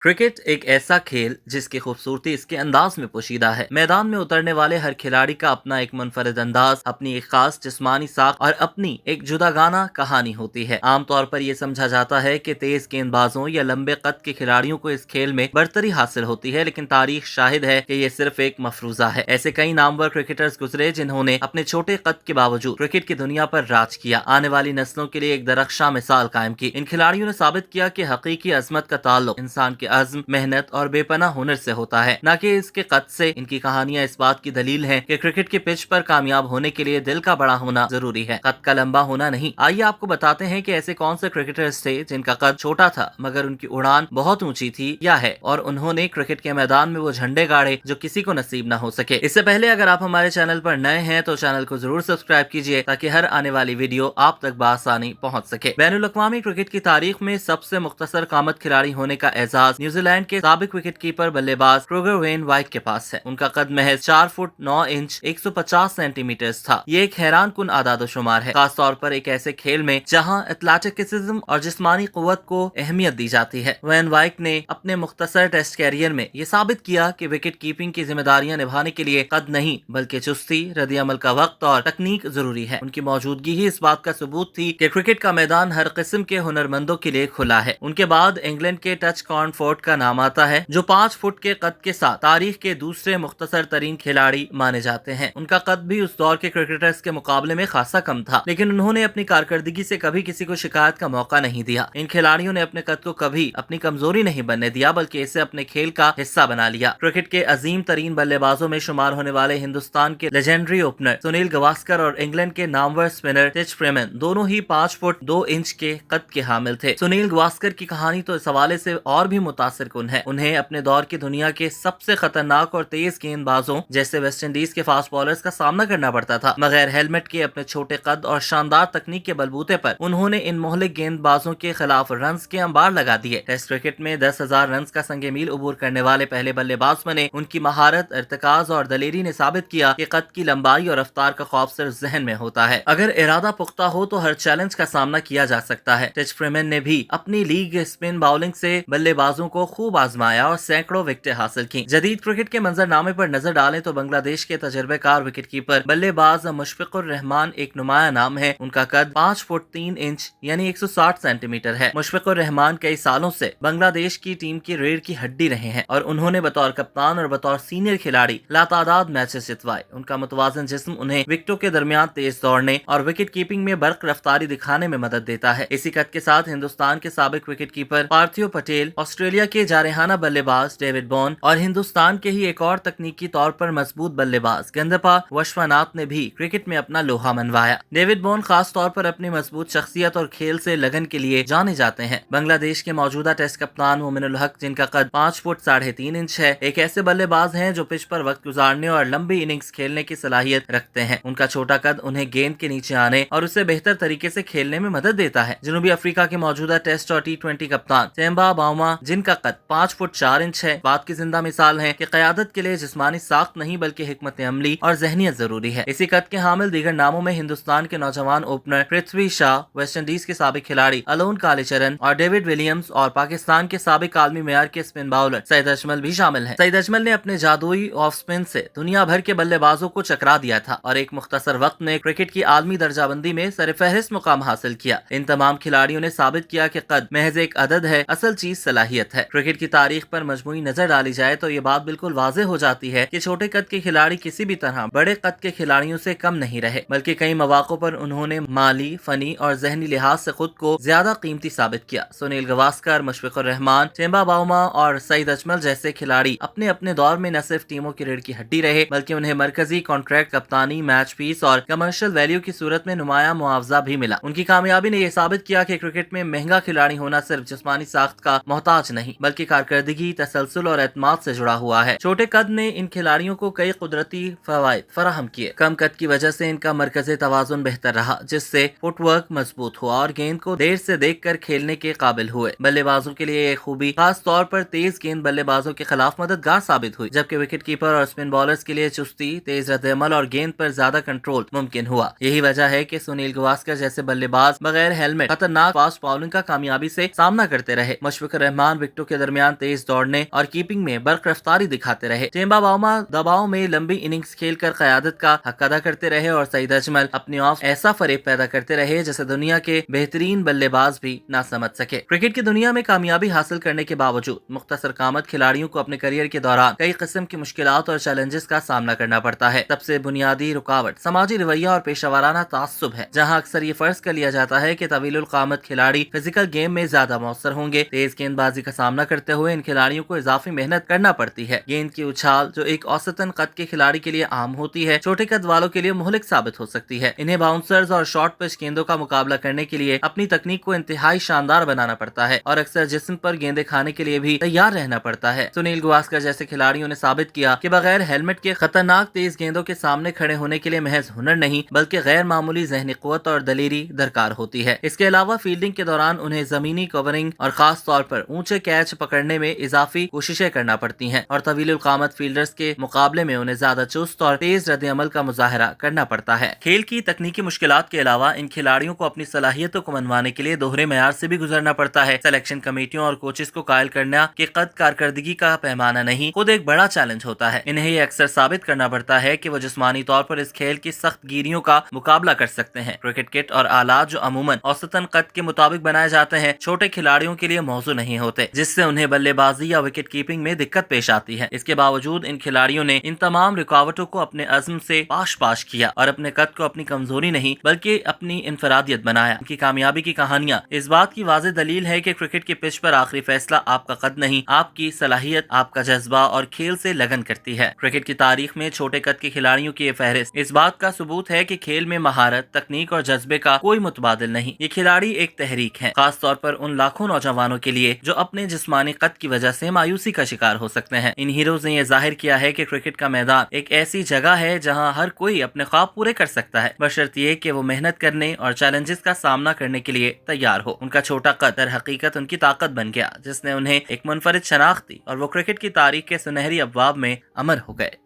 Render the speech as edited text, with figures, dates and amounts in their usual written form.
Cricket एक ऐसा खेल जिसकी खूबसूरती इसके अंदाज में पोशीदा है। मैदान में उतरने वाले हर खिलाड़ी का अपना एक मुनफरिद अंदाज, अपनी एक खास जिस्मानी साख और अपनी एक जुदागाना कहानी होती है। आमतौर पर यह समझा जाता है कि तेज गेंदबाजों या लंबे कद के खिलाड़ियों को इस खेल में बरतरी हासिल होती है, लेकिन तारीख शाहिद है कि यह सिर्फ एक मफरूजा है। ऐसे कई नामवर क्रिकेटर्स गुजरे जिन्होंने अपने छोटे कद के बावजूद क्रिकेट की दुनिया पर राज किया, आने वाली नस्लों के लिए एक दरख्शां मिसाल कायम की। इन खिलाड़ियों ने साबित किया कि हकीकी अजमत का ताल्लुक इंसान के अज़्म, मेहनत और बेपनाह हुनर से होता है, न कि इसके कद से। इनकी कहानियां इस बात की दलील हैं कि क्रिकेट के पिच पर कामयाब होने के लिए दिल का बड़ा होना जरूरी है, कद का लंबा होना नहीं। आइए आपको बताते हैं कि ऐसे कौन से क्रिकेटर्स थे जिनका कद छोटा था मगर उनकी उड़ान बहुत ऊंची थी या है, और उन्होंने क्रिकेट के मैदान में वो झंडे गाड़े जो किसी को नसीब न हो सके। इससे पहले अगर आप हमारे चैनल पर नए हैं तो चैनल को जरूर सब्सक्राइब कीजिए ताकि हर आने वाली वीडियो आप तक बआसानी पहुंच सके। बैनुल अक़वामी क्रिकेट की तारीख में सबसे मुख्तसर कामत खिलाड़ी होने का एजाज न्यूजीलैंड के साबिक विकेट कीपर बल्लेबाज क्रूगर वेन वाइट के पास है। उनका कद महज 4 फुट 9 इंच 150 सेंटीमीटर था। ये एक हैरान कुन आदादोशुमार है, खास तौर पर एक ऐसे खेल में जहां एथलेटिसिज्म और जिस्मानी कुव्वत को अहमियत दी जाती है। वेन वाइट ने अपने मुख्तसर टेस्ट कैरियर में ये साबित किया कि विकेट कीपिंग की जिम्मेदारियां निभाने के लिए कद नहीं बल्कि चुस्ती, रद्द-ए-अमल का वक्त और तकनीक जरूरी है। उनकी मौजूदगी ही इस बात का सबूत थी कि क्रिकेट का मैदान हर किस्म के हुनरमंदों के लिए खुला है। उनके बाद इंग्लैंड के टच कॉर्नफोर्ड का नाम आता है, जो 5 फुट के कद के साथ तारीख के दूसरे मुख्तसर तरीन खिलाड़ी माने जाते हैं। उनका कद भी उस दौर के क्रिकेटर्स के मुकाबले में खासा कम था, लेकिन उन्होंने अपनी कारकर्दगी से कभी किसी को शिकायत का मौका नहीं दिया। इन खिलाड़ियों ने अपने कद को कभी अपनी कमजोरी नहीं बनने दिया, बल्कि इसे अपने खेल का हिस्सा बना लिया। क्रिकेट के अजीम तरीन बल्लेबाजों में शुमार होने वाले हिंदुस्तान के लेजेंडरी ओपनर सुनील गावस्कर और इंग्लैंड के नामवर स्पिनर टिच फ्रीमैन दोनों ही 5 फुट 2 इंच के कद के हामिल थे। सुनील गावस्कर की कहानी तो इस हवाले से और भी मुतासिर कुन है। उन्हें अपने दौर की दुनिया के सबसे खतरनाक और तेज गेंदबाजों जैसे वेस्ट इंडीज के फास्ट बॉलर्स का सामना करना पड़ता था, मगर हेलमेट के अपने छोटे कद और शानदार तकनीक के बलबूते पर उन्होंने इन मोहलिक गेंदबाजों के खिलाफ रन्स के अंबार लगा दिए। टेस्ट क्रिकेट में 10,000 रन्स का संगे मील उबूर करने वाले पहले बल्लेबाज बने। उनकी महारत, इर्तिकाज और दलेरी ने साबित किया कि कद की लंबाई और रफ्तार का खौफ सिर्फ जहन में होता है, अगर इरादा पुख्ता हो तो हर चैलेंज का सामना किया जा सकता है। टिच फ्रीमैन ने भी अपनी लीग स्पिन बॉलिंग से बल्लेबाजों को खूब आजमाया और सैकड़ों विकेटें हासिल की। जदीद क्रिकेट के मंजरनामे पर नजर डालें तो बांग्लादेश के तजर्बेकार विकेट कीपर बल्लेबाज मुशफिकुर रहमान एक नुमाया नाम है। उनका कद 5 फुट 3 इंच यानी 160 सेंटीमीटर है। मुशफिकुर रहमान कई सालों से बांग्लादेश की टीम की रीढ़ की हड्डी रहे हैं और उन्होंने बतौर कप्तान और बतौर सीनियर खिलाड़ी लातादाद मैचेस जितवाए। उनका मुतवाजन जिस्म उन्हें विकेटों के दरमियान तेज दौड़ने और विकेट कीपिंग में बर्क रफ्तारी दिखाने में मदद देता है। इसी कद के साथ हिंदुस्तान के साबिक विकेट कीपर पार्थिव पटेल, ऑस्ट्रेलिया के जारहाना बल्लेबाज डेविड बॉर्न और हिंदुस्तान के ही एक और तकनीकी तौर पर मजबूत बल्लेबाज गंदपा विश्वनाथ ने भी क्रिकेट में अपना लोहा मनवाया। डेविड बॉर्न खास तौर पर अपनी मजबूत शख्सियत और खेल से लगन के लिए जाने जाते हैं। बांग्लादेश के मौजूदा टेस्ट कप्तान मोमिनुल हक, जिनका कद 5 फुट 3.5 इंच है, एक ऐसे बल्लेबाज हैं जो पिच पर वक्त गुजारने और लंबी इनिंग्स खेलने की सलाहियत रखते हैं। उनका छोटा कद उन्हें गेंद के नीचे आने और उसे बेहतर तरीके से खेलने में मदद देता है। जनूबी अफ्रीका के मौजूदा टेस्ट और T20 कप्तान तेम्बा बाउमा, जिनका कद 5 फुट 4 इंच है, बात की जिंदा मिसाल है कि क़यादत के लिए जिस्मानी साख्त नहीं बल्कि हिकमत अमली और ज़हनियत जरूरी है। इसी कद के हामिल दीगर नामों में हिंदुस्तान के नौजवान ओपनर पृथ्वी शाह, वेस्ट इंडीज के साबिक खिलाड़ी अलोन कालीचरण और डेविड विलियम्स और पाकिस्तान के साबिक आलमी मेयार के स्पिन बाउलर सईद अजमल भी शामिल हैं। सईद अजमल ने अपने जादुई ऑफ स्पिन से दुनिया भर के बल्लेबाजों को चकरा दिया था और एक मुख्तसर वक्त में क्रिकेट की आलमी दर्जाबंदी में सरफहरिस्त मुकाम हासिल किया। इन तमाम खिलाड़ियों ने साबित किया कि कद महज एक अदद है, असल चीज सलाहियत है। क्रिकेट की तारीख पर मजमूई नजर डाली जाए तो ये बात बिल्कुल वाज़ेह हो जाती है कि छोटे कद के खिलाड़ी किसी भी तरह बड़े कद के खिलाड़ियों से कम नहीं रहे, बल्कि कई मौकों पर उन्होंने माली, फनी और जहनी लिहाज से खुद को ज्यादा कीमती साबित किया। सुनील गावस्कर, मुशफिकुर रहमान, टेम्बा बाउमा और सईद अजमल जैसे खिलाड़ी अपने अपने दौर में न सिर्फ टीमों की रीढ़ की हड्डी रहे, बल्कि उन्हें मरकजी कॉन्ट्रैक्ट, कप्तानी, मैच फीस और कमर्शियल वैल्यू की सूरत में नुमाया मुआवजा भी मिला। उनकी कामयाबी ने यह साबित किया कि क्रिकेट में महंगा खिलाड़ी होना सिर्फ जिस्मानी साख्त का मोहताज नहीं बल्कि कारकर्दगी, तसलसल और एतमाद से जुड़ा हुआ है। छोटे कद ने इन खिलाड़ियों को कई कुदरती फवायद फराहम किए। कम कद की वजह से इनका मरकज़ी तवाज़ुन बेहतर रहा, जिससे फुटवर्क मजबूत हुआ और गेंद को देर से देखकर खेलने के काबिल हुए। बल्लेबाजों के लिए ये खूबी खास तौर पर तेज गेंद बल्लेबाजों के खिलाफ मददगार साबित हुई, जबकि विकेट कीपर और स्पिन बॉलर्स के लिए चुस्ती, तेज रद्द-ए-अमल और गेंद पर ज्यादा कंट्रोल मुमकिन हुआ। यही वजह है कि सुनील गावस्कर जैसे बल्लेबाज बगैर हेलमेट खतरनाक फास्ट बॉलिंग का कामयाबी से सामना करते रहे। मुशफिकुर रहमान विकेटों के दरमियान तेज दौड़ने और कीपिंग में बर्क रफ्तारी दिखाते रहे। जेम्बा बाउमा दबाव में लंबी इनिंग्स खेलकर क़यादत का हक अदा करते रहे और सईद अजमल अपने ऑफ ऐसा फरेब पैदा करते रहे जैसे दुनिया के बेहतरीन बल्लेबाज भी ना समझ सके। क्रिकेट की दुनिया में कामयाबी हासिल करने के बावजूद मुख्तसर कामत खिलाड़ियों को अपने करियर के दौरान कई किस्म की मुश्किलात और चैलेंजेस का सामना करना पड़ता है। सबसे बुनियादी रुकावट समाजी रवैया और पेशावराना तासुब है, जहाँ अक्सर ये फर्ज कर लिया जाता है कि तवीलुल कामत खिलाड़ी फिजिकल गेम में ज्यादा मौसर होंगे। तेज गेंदबाजी का सामना करते हुए इन खिलाड़ियों को इजाफी मेहनत करना पड़ती है। गेंद की उछाल जो एक औसतन कद के खिलाड़ी के लिए आम होती है, छोटे कद वालों के लिए मुहलिक साबित हो सकती है। इन्हें बाउंसर्स और शॉर्ट पिच गेंदों का मुकाबला करने के लिए अपनी तकनीक को इंतहाई शानदार बनाना पड़ता है और अक्सर जिस्म पर गेंदे खाने के लिए भी तैयार रहना पड़ता है। सुनील गावस्कर जैसे खिलाड़ियों ने साबित किया कि बगैर हेलमेट के खतरनाक तेज गेंदों के सामने खड़े होने के लिए महज हुनर नहीं बल्कि गैर मामूली ज़हनी क़ुव्वत और दलेरी दरकार होती है। इसके अलावा फील्डिंग के दौरान उन्हें जमीनी कवरिंग और खास तौर पर ऊंचे कैच पकड़ने में इजाफी कोशिशें करना पड़ती हैं और तवीलुल कामत फील्डर्स के मुकाबले में उन्हें ज्यादा चुस्त और तेज रद्द अमल का मुजाहरा करना पड़ता है। खेल की तकनीकी मुश्किलात के अलावा इन खिलाड़ियों को अपनी सलाहियतों को मनवाने के लिए दोहरे मेयार से भी गुजरना पड़ता है। सिलेक्शन कमेटियों और कोचेस को कायल करना कि कद कारकर्दगी का पैमाना नहीं खुद एक बड़ा चैलेंज होता है। इन्हें ये अक्सर साबित करना पड़ता है कि वो जिस्मानी तौर पर इस खेल की सख्त गिरियों का मुकाबला कर सकते हैं। क्रिकेट किट और आलात जो अमूमन औसतन कद के मुताबिक बनाए जाते हैं, छोटे खिलाड़ियों के लिए मौजू नहीं होते, जिससे उन्हें बल्लेबाजी या विकेट कीपिंग में दिक्कत पेश आती है। इसके बावजूद इन खिलाड़ियों ने इन तमाम रुकावटों को अपने अज़्म से पाश किया और अपने कद को अपनी कमजोरी नहीं बल्कि अपनी इनफरादियत बनाया। इनकी कामयाबी की कहानियां इस बात की वाज़ेह दलील है कि क्रिकेट की पिच पर आखिरी फैसला आपका कद नहीं, आपकी सलाहियत, आपका जज्बा और खेल से लगन करती है। क्रिकेट की तारीख में छोटे कद के खिलाड़ियों की ये फहरिस्त इस बात का सबूत है कि खेल में महारत, तकनीक और जज्बे का कोई मुतबादिल नहीं। ये खिलाड़ी एक तहरीक है, खास तौर पर उन लाखों नौजवानों के लिए जो अपने जिस्मानी कद की वजह से मायूसी का शिकार हो सकते हैं। इन हीरोज ने यह जाहिर किया है कि क्रिकेट का मैदान एक ऐसी जगह है जहां हर कोई अपने ख्वाब पूरे कर सकता है, बशर्ते ये कि वो मेहनत करने और चैलेंजेस का सामना करने के लिए तैयार हो। उनका छोटा कद दर हकीकत उनकी ताकत बन गया, जिसने उन्हें एक मुनफरिद शनाख्त दी और वो क्रिकेट की तारीख के सुनहरी अबवाब में अमर हो गए।